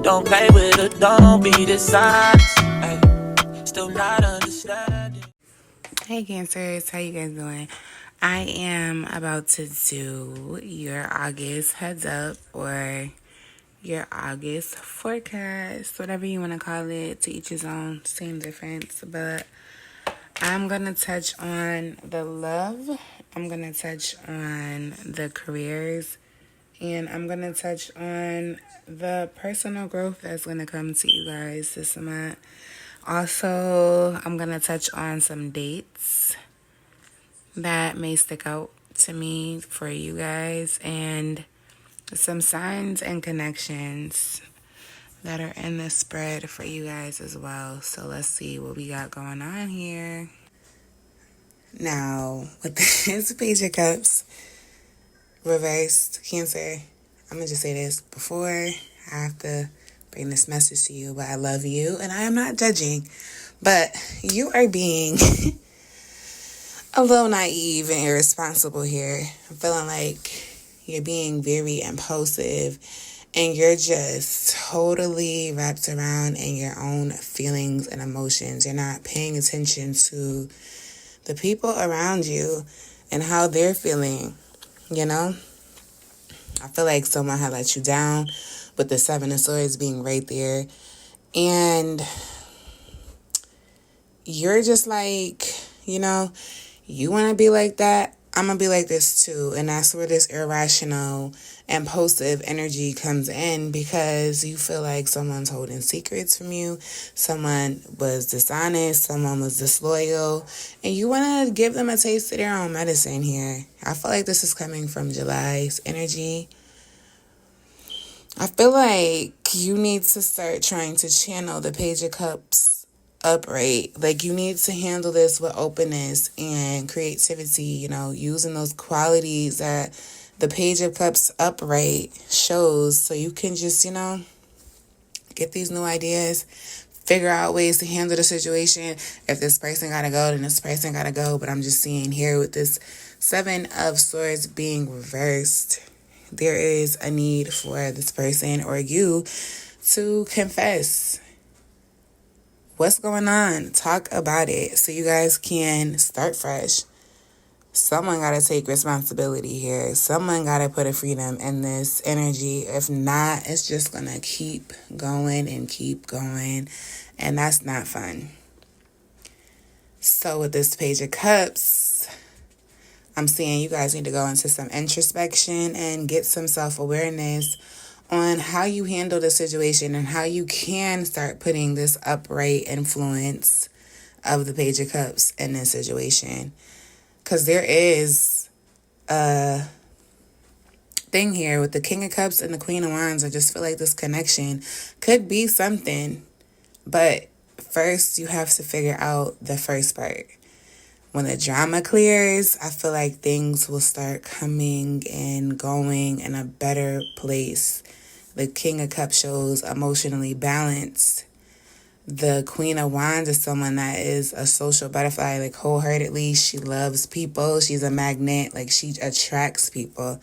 Don't play with it, don't be dishonest. Ay, still not understanding. Hey Cancers, how you guys doing? I am about to do your August heads up or your August forecast, whatever you want to call it, to each his own, same difference. But I'm going to touch on the love, I'm going to touch on the careers, and I'm going to touch on the personal growth that's going to come to you guys this month. Also, I'm going to touch on some dates that may stick out to me for you guys and some signs and connections that are in the spread for you guys as well. So let's see what we got going on here. Now, with this Page of Cups reversed, Cancer, I'm going to just say this before I have to bring this message to you, but I love you and I am not judging, but you are being a little naive and irresponsible here. I'm feeling like you're being very impulsive and you're just totally wrapped around in your own feelings and emotions. You're not paying attention to the people around you and how they're feeling, you know? I feel like someone had let you down with the Seven of Swords being right there. And you're just like, you know, you want to be like that, I'm going to be like this too. And that's where this irrational, impulsive energy comes in because you feel like someone's holding secrets from you. Someone was dishonest. Someone was disloyal. And you want to give them a taste of their own medicine here. I feel like this is coming from July's energy. I feel like you need to start trying to channel the Page of Cups upright. Like, you need to handle this with openness and creativity, you know, using those qualities that the Page of Cups upright shows, so you can just, you know, get these new ideas, figure out ways to handle the situation. If this person gotta go, then this person gotta go. But I'm just seeing here with this Seven of Swords being reversed, there is a need for this person or you to confess what's going on. Talk about it so you guys can start fresh. Someone got to take responsibility here. Someone got to put a freedom in this energy. If not, it's just going to keep going and keep going. And that's not fun. So with this Page of Cups, I'm seeing you guys need to go into some introspection and get some self-awareness on how you handle the situation and how you can start putting this upright influence of the Page of Cups in this situation. Because there is a thing here with the King of Cups and the Queen of Wands. I just feel like this connection could be something. But first, you have to figure out the first part. When the drama clears, I feel like things will start coming and going in a better place. The King of Cups shows emotionally balanced. The Queen of Wands is someone that is a social butterfly, like wholeheartedly. She loves people. She's a magnet. Like, she attracts people.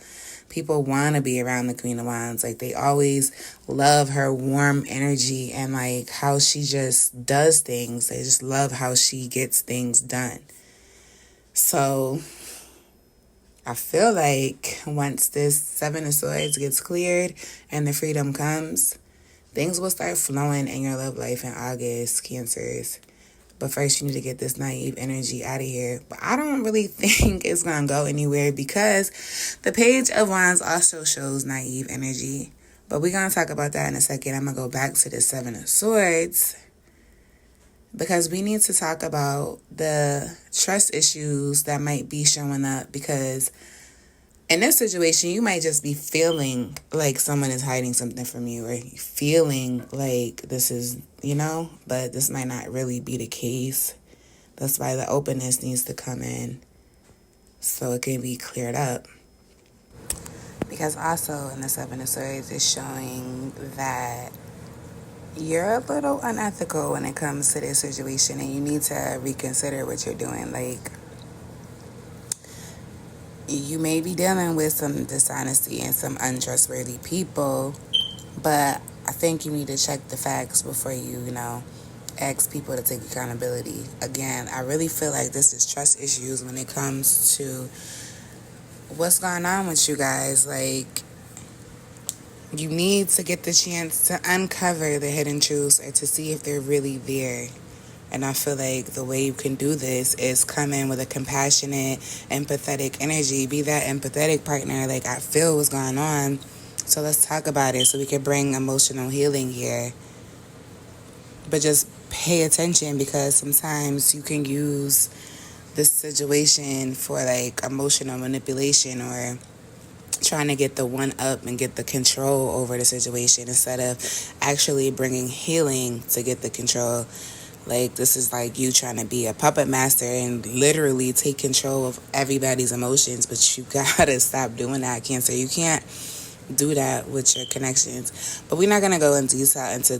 People want to be around the Queen of Wands. Like, they always love her warm energy and like how she just does things. They just love how she gets things done. So I feel like once this Seven of Swords gets cleared and the freedom comes, things will start flowing in your love life in August, Cancers. But first, you need to get this naive energy out of here. But I don't really think it's going to go anywhere because the Page of Wands also shows naive energy. But we're going to talk about that in a second. I'm going to go back to the Seven of Swords because we need to talk about the trust issues that might be showing up, because in this situation, you might just be feeling like someone is hiding something from you, or feeling like this is, you know, but this might not really be the case. That's why the openness needs to come in so it can be cleared up. Because also in the Seven of Swords, it's showing that you're a little unethical when it comes to this situation and you need to reconsider what you're doing. Like, you may be dealing with some dishonesty and some untrustworthy people, but I think you need to check the facts before you ask people to take accountability. Again, I really feel like this is trust issues when it comes to what's going on with you guys. Like, you need to get the chance to uncover the hidden truths or to see if they're really there. And I feel like the way you can do this is come in with a compassionate, empathetic energy. Be that empathetic partner. Like, I feel what's going on. So let's talk about it so we can bring emotional healing here. But just pay attention, because sometimes you can use this situation for like emotional manipulation or trying to get the one up and get the control over the situation instead of actually bringing healing to get the control. Like, this is like you trying to be a puppet master and literally take control of everybody's emotions, but you gotta stop doing that, Cancer. You can't do that with your connections. But we're not gonna go into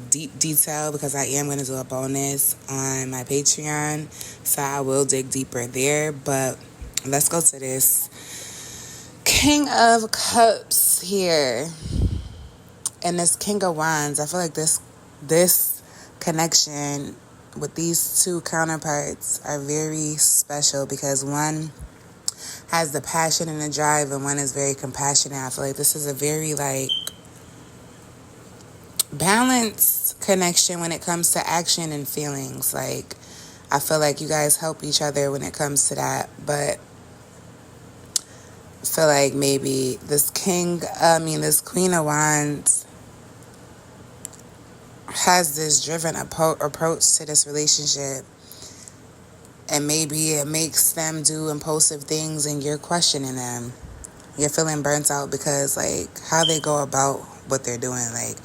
deep detail because I am gonna do a bonus on my Patreon, so I will dig deeper there. But let's go to this King of Cups here and this King of Wands. I feel like this connection with these two counterparts are very special because one has the passion and the drive and one is very compassionate. I feel like this is a very like balanced connection when it comes to action and feelings. Like, I feel like you guys help each other when it comes to that, but I feel like maybe this Queen of Wands has this driven approach to this relationship, and maybe it makes them do impulsive things and you're questioning them. You're feeling burnt out because like how they go about what they're doing. Like,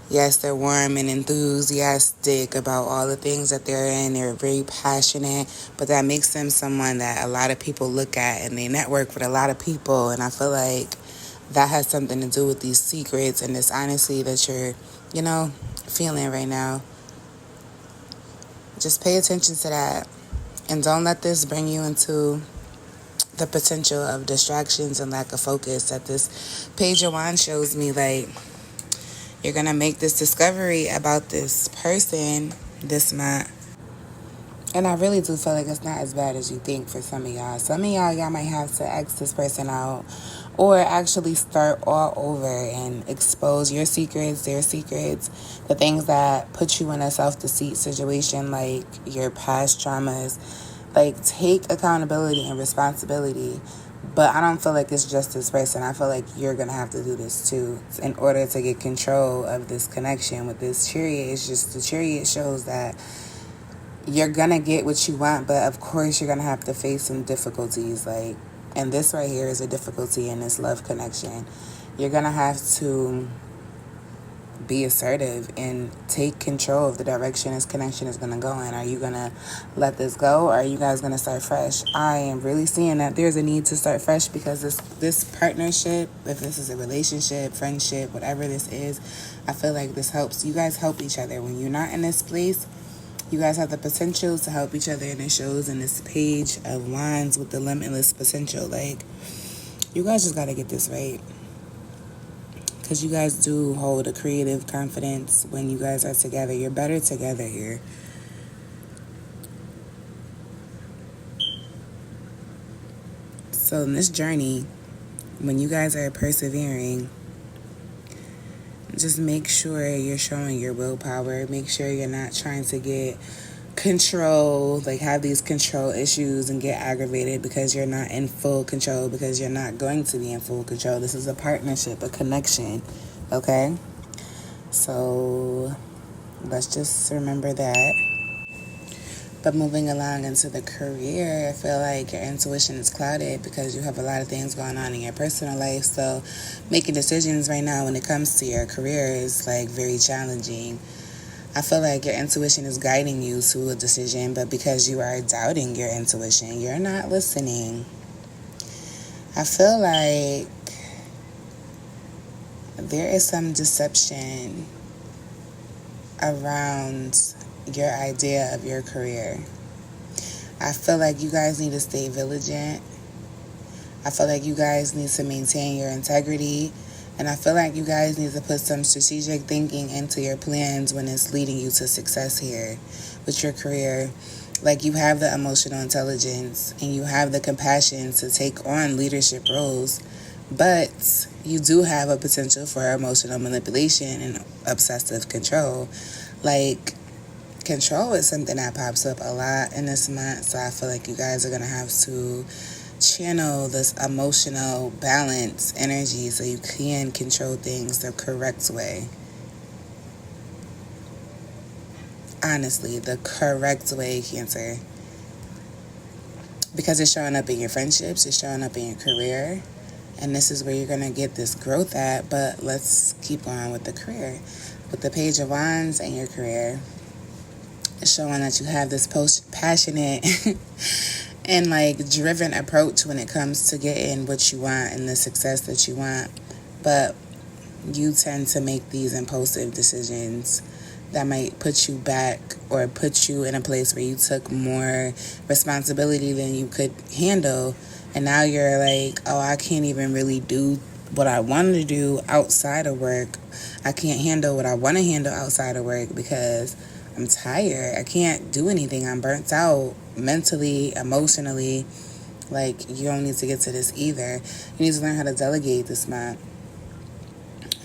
yes, they're warm and enthusiastic about all the things that they're in. They're very passionate, but that makes them someone that a lot of people look at, and they network with a lot of people. And I feel like that has something to do with these secrets and this honesty that you're, feeling right now. Just pay attention to that. And don't let this bring you into the potential of distractions and lack of focus that this Page of Wands shows me. Like, you're going to make this discovery about this person this month. And I really do feel like it's not as bad as you think for some of y'all. Some of y'all might have to X this person out or actually start all over and expose your secrets, their secrets, the things that put you in a self-deceit situation, like your past traumas. Like, take accountability and responsibility. But I don't feel like it's just this person. I feel like you're going to have to do this too in order to get control of this connection with this Chariot. It's just the Chariot shows that you're going to get what you want, but of course you're going to have to face some difficulties. Like, and this right here is a difficulty in this love connection. You're going to have to be assertive and take control of the direction this connection is going to go in. Are you going to let this go, or are you guys going to start fresh? I am really seeing that there's a need to start fresh because this partnership, if this is a relationship, friendship, whatever this is, I feel like this helps. You guys help each other. When you're not in this place, you guys have the potential to help each other, and it shows in this Page of Wands with the limitless potential. Like, you guys just got to get this right. Because you guys do hold a creative confidence when you guys are together. You're better together here. So in this journey, when you guys are persevering, just make sure you're showing your willpower. Make sure you're not trying to get control, like have these control issues and get aggravated because you're not in full control, because you're not going to be in full control. This is a partnership, a connection, okay? So let's just remember that. But moving along into the career, I feel like your intuition is clouded because you have a lot of things going on in your personal life. So making decisions right now when it comes to your career is like very challenging. I feel like your intuition is guiding you to a decision, but because you are doubting your intuition, you're not listening. I feel like there is some deception around your idea of your career. I feel like you guys need to stay vigilant. I feel like you guys need to maintain your integrity. And I feel like you guys need to put some strategic thinking into your plans when it's leading you to success here with your career. Like, you have the emotional intelligence and you have the compassion to take on leadership roles, but you do have a potential for emotional manipulation and obsessive control. Like, control is something that pops up a lot in this month, so I feel like you guys are going to have to channel this emotional balance energy so you can control things the correct way. Honestly, the correct way, Cancer. Because it's showing up in your friendships, it's showing up in your career, and this is where you're going to get this growth at. But let's keep on with the career. With the Page of Wands and your career, it's showing that you have this passionate and like driven approach when it comes to getting what you want and the success that you want. But you tend to make these impulsive decisions that might put you back or put you in a place where you took more responsibility than you could handle. And now you're like, oh, I can't even really do what I wanted to do outside of work. I can't handle what I want to handle outside of work because I'm tired. I can't do anything. I'm burnt out mentally, emotionally. Like, you don't need to get to this either. You need to learn how to delegate this month.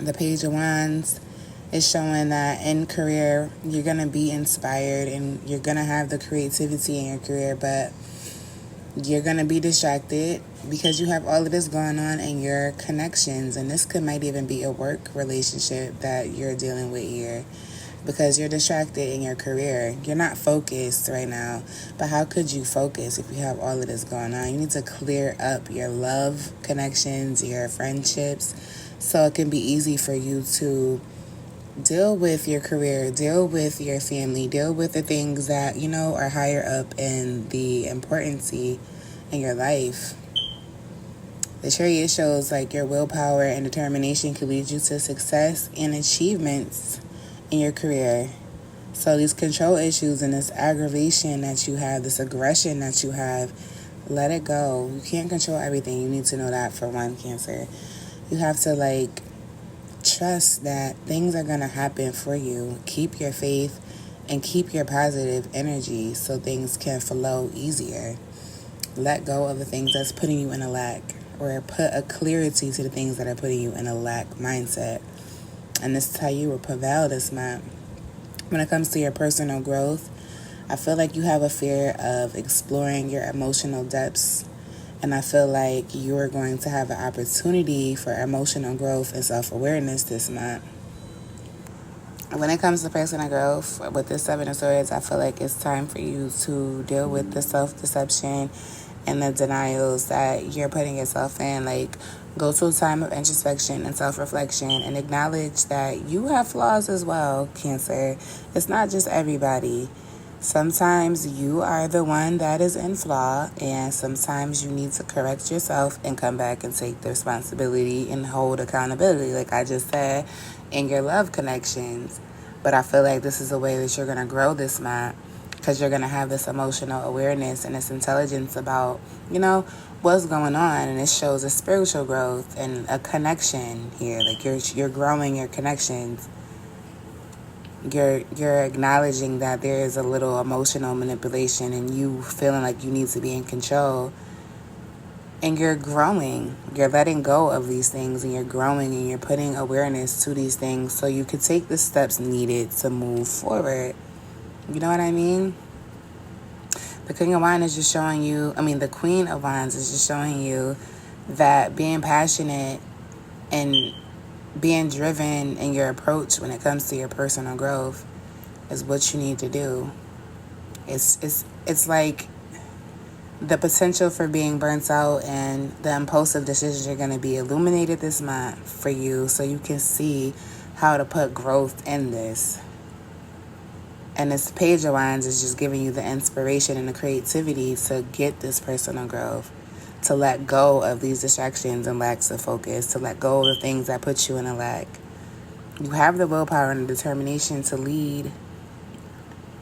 The Page of Wands is showing that in career, you're going to be inspired and you're going to have the creativity in your career, but you're going to be distracted because you have all of this going on in your connections. And this might even be a work relationship that you're dealing with here because you're distracted in your career. You're not focused right now. But how could you focus if you have all of this going on? You need to clear up your love connections, your friendships, so it can be easy for you to deal with your career, deal with your family, deal with the things that, you know, are higher up in the importance in your life. The Chariot shows like your willpower and determination can lead you to success and achievements in your career. So these control issues and this aggravation that you have, this aggression that you have, let it go. You can't control everything. You need to know that for one, Cancer. You have to trust that things are going to happen for you. Keep your faith and keep your positive energy so things can flow easier. Let go of the things that's putting you in a lack, or put a clarity to the things that are putting you in a lack mindset. And this is how you will prevail this month. When it comes to your personal growth, I feel like you have a fear of exploring your emotional depths. And I feel like you're going to have an opportunity for emotional growth and self-awareness this month. When it comes to personal growth, with the Seven of Swords, I feel like it's time for you to deal with the self-deception and the denials that you're putting yourself in. Like, go to a time of introspection and self-reflection and acknowledge that you have flaws as well, Cancer. It's not just everybody. Sometimes you are the one that is in flaw, and sometimes you need to correct yourself and come back and take the responsibility and hold accountability, like I just said, in your love connections. But I feel like this is a way that you're going to grow this month because you're going to have this emotional awareness and this intelligence about, what's going on. And it shows a spiritual growth and a connection here. Like, you're growing your connections. You're acknowledging that there is a little emotional manipulation and you feeling like you need to be in control. And you're growing. You're letting go of these things and you're growing and you're putting awareness to these things so you could take the steps needed to move forward. You know what I mean? The King of Wands is just showing you, the Queen of Wands is just showing you that being passionate and being driven in your approach when it comes to your personal growth is what you need to do. It's like the potential for being burnt out and the impulsive decisions are going to be illuminated this month for you so you can see how to put growth in this. And this Page of Wands is just giving you the inspiration and the creativity to get this personal growth, to let go of these distractions and lacks of focus, to let go of the things that put you in a lack. You have the willpower and the determination to lead.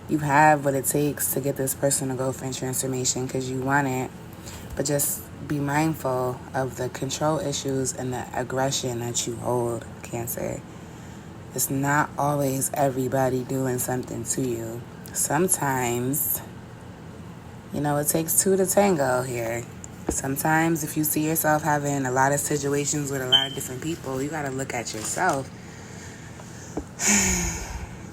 You have what it takes to get this personal growth and transformation because you want it. But just be mindful of the control issues and the aggression that you hold, Cancer. It's not always everybody doing something to you. Sometimes, it takes two to tango here. Sometimes if you see yourself having a lot of situations with a lot of different people, you got to look at yourself.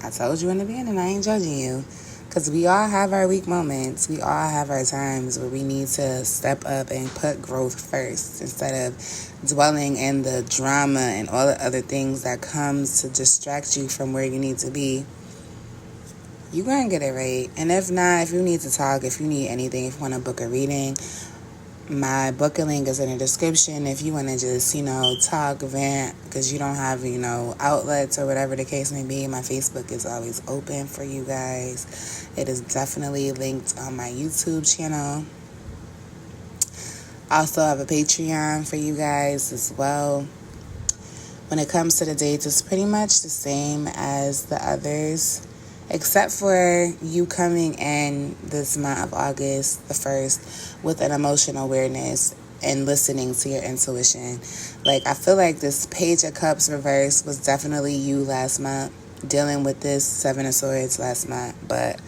I told you in the beginning, I ain't judging you. Because we all have our weak moments. We all have our times where we need to step up and put growth first instead of dwelling in the drama and all the other things that comes to distract you from where you need to be. You're going to get it right. And if not, if you need to talk, if you need anything, if you want to book a reading, my booking link is in the description. If you want to just, talk, vent, because you don't have, outlets or whatever the case may be, my Facebook is always open for you guys. It is definitely linked on my YouTube channel. Also have a Patreon for you guys as well. When it comes to the dates, it's pretty much the same as the others, except for you coming in this month of August, the 1st, with an emotional awareness and listening to your intuition. I feel like this Page of Cups reverse was definitely you last month, dealing with this Seven of Swords last month. But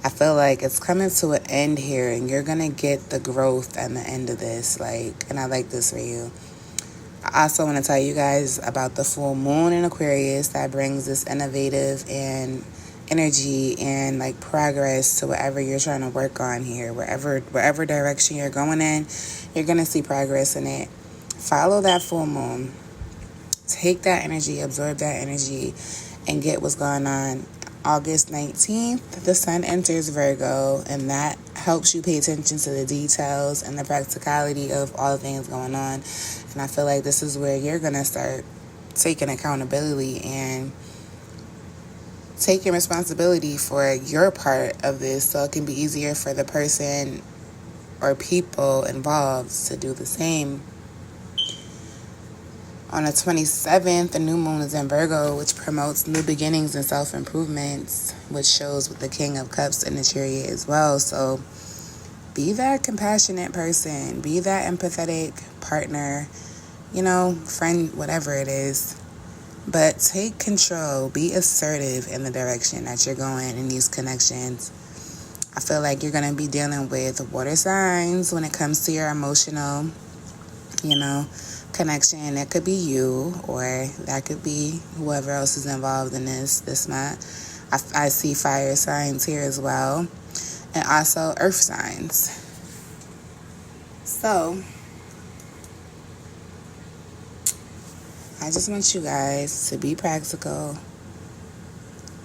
I feel like it's coming to an end here, and you're going to get the growth at the end of this. And I like this for you. I also want to tell you guys about the full moon in Aquarius that brings this innovative and energy and progress to whatever you're trying to work on here. Wherever direction you're going in, you're going to see progress in it. Follow that full moon. Take that energy, absorb that energy, and get what's going on. August 19th, the sun enters Virgo, and that helps you pay attention to the details and the practicality of all the things going on. And I feel like this is where you're going to start taking accountability and taking responsibility for your part of this, so it can be easier for the person or people involved to do the same. On the 27th, the new moon is in Virgo, which promotes new beginnings and self-improvements, which shows with the King of Cups in the Chariot as well. So be that compassionate person, be that empathetic partner, friend, whatever it is. But take control, be assertive in the direction that you're going in these connections. I feel like you're going to be dealing with water signs when it comes to your emotional, connection. It could be you, or that could be whoever else is involved in this month. I see fire signs here as well, and also earth signs. So I just want you guys to be practical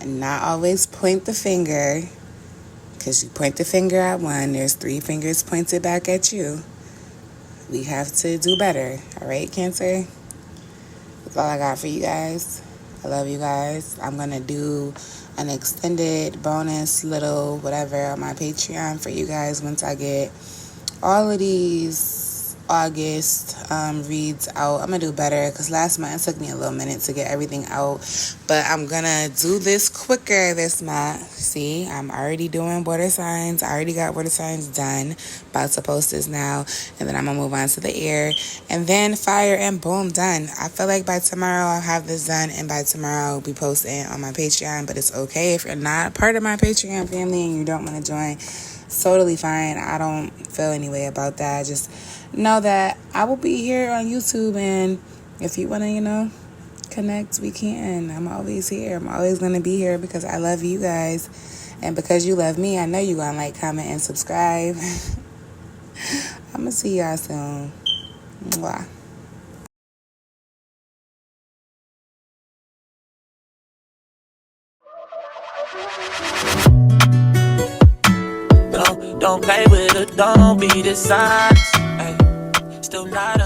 and not always point the finger, because you point the finger at one, there's 3 fingers pointed back at you. We have to do better, all right, Cancer? That's all I got for you guys. I love you guys. I'm going to do an extended bonus little whatever on my Patreon for you guys once I get all of these August reads out. I'm going to do better because last month it took me a little minute to get everything out. But I'm going to do this quicker this month. See, I'm already doing water signs. I already got water signs done. About to post this now. And then I'm going to move on to the air. And then fire, and boom, done. I feel like by tomorrow I'll have this done. And by tomorrow I'll be posting on my Patreon. But it's okay if you're not part of my Patreon family and you don't want to join. It's totally fine. I don't feel any way about that. Just know that I will be here on YouTube, and if you want to, connect, we can. I'm always here. I'm always going to be here because I love you guys. And because you love me, I know you're going to like, comment, and subscribe. I'm going to see y'all soon. Mwah. Don't play with it, don't be dishonest. Ay, still not